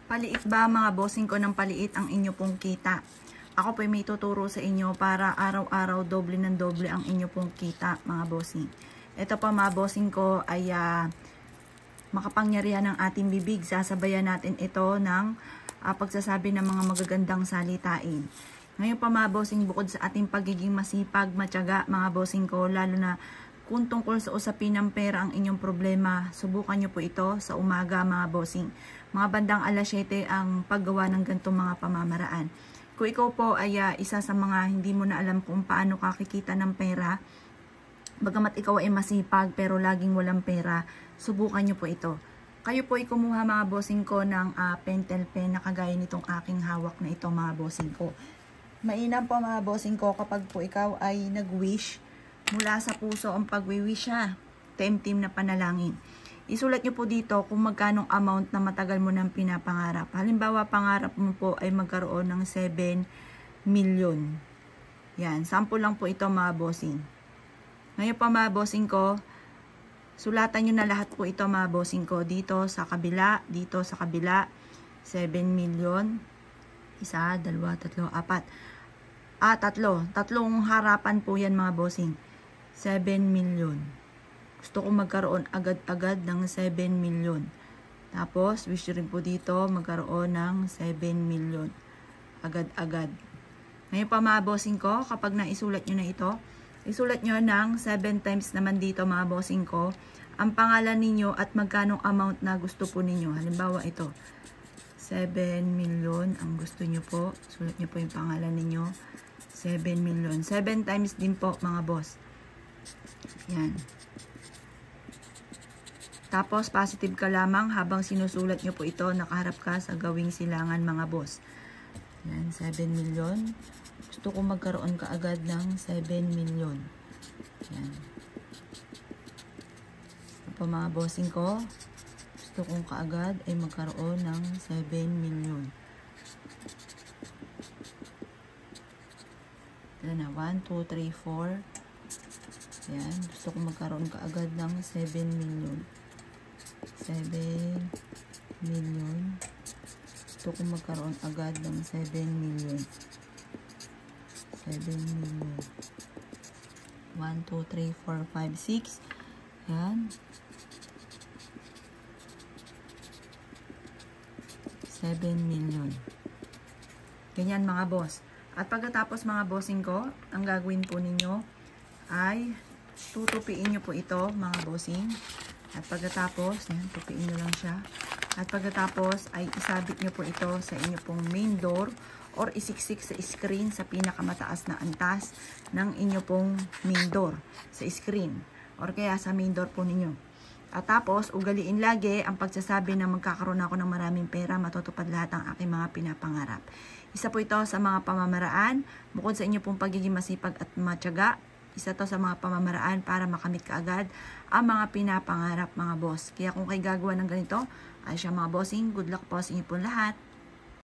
Paliit ba mga bossing ko ng paliit ang inyo pong kita? Ako po may tuturo sa inyo para araw-araw doble ng doble ang inyo pong kita mga bossing. Ito pa mga bossing ko ay makapangyarihan ng ating bibig. Sasabayan natin ito ng pagsasabi ng mga magagandang salitain. Ngayon pa mga bossing, bukod sa ating pagiging masipag, matyaga mga bossing ko, lalo na kung tungkol sa usapin ng pera ang inyong problema, subukan nyo po ito sa umaga mga bossing. Mga bandang alas 7 ang paggawa ng ganitong mga pamamaraan. Kung ikaw po ay isa sa mga hindi mo na alam kung paano kakikita ng pera, bagamat ikaw ay masipag pero laging walang pera, subukan nyo po ito. Kayo po ay kumuha mga bossing ko ng pentel pen na kagaya nitong aking hawak na ito mga bossing ko. Mainam po mga bossing ko kapag po ikaw ay nag-wish, mula sa puso ang pag-wish ha. Temtim na panalangin. Isulat nyo po dito kung magkanong amount na matagal mo nang pinapangarap. Halimbawa, pangarap mo po ay magkaroon ng 7 million. Yan, sample lang po ito mga bossing. Ngayon pa mga bossing ko, sulatan nyo na lahat po ito mga bossing ko. Dito sa kabila, 7 million. 1, 2, 3, 4. Tatlong harapan po yan mga bossing. 7 million. Gusto ko magkaroon agad-agad ng 7 million. Tapos, wish rin po dito magkaroon ng 7 million. Agad-agad. Ngayon pa mga bossing ko, kapag naisulat nyo na ito, isulat nyo ng 7 times naman dito mga bossing ko, ang pangalan ninyo at magkanong amount na gusto po ninyo. Halimbawa ito, 7 million ang gusto nyo po. Sulat nyo po yung pangalan ninyo. 7 million. 7 times din po mga boss. Yan. Tapos, positive ka lamang habang sinusulat nyo po ito, nakaharap ka sa gawing silangan mga boss. Yan, 7 million. Gusto ko magkaroon ka agad ng 7 million. Yan. Ito po mga bossing ko. Gusto kong kaagad ay magkaroon ng 7 million. Ito na, 1, 2, 3, 4. Yan, gusto kong magkaroon kaagad ng 7 million. 7 million. Gusto kong magkaroon agad ng 7 million. 7 million. 1, 2, 3, 4, 5, 6. Yan. 7 million. Ganyan mga boss. At pagkatapos mga bossing ko, ang gagawin po ninyo ay tutupiin nyo po ito mga bossing. At pagkatapos, yan, tupiin nyo lang siya. At pagkatapos ay isabit nyo po ito sa inyo pong main door or isiksik sa screen sa pinakamataas na antas ng inyo pong main door sa screen or kaya sa main door po ninyo. At tapos, ugaliin lagi ang pagsasabi na magkakaroon ako ng maraming pera, matutupad lahat ang aking mga pinapangarap. Isa po ito sa mga pamamaraan, bukod sa inyo pong pagiging masipag at matyaga, isa to sa mga pamamaraan para makamit kaagad ang mga pinapangarap mga boss. Kaya kung kayo gagawa ng ganito, ay siya mga bossing, good luck po sa inyo po lahat.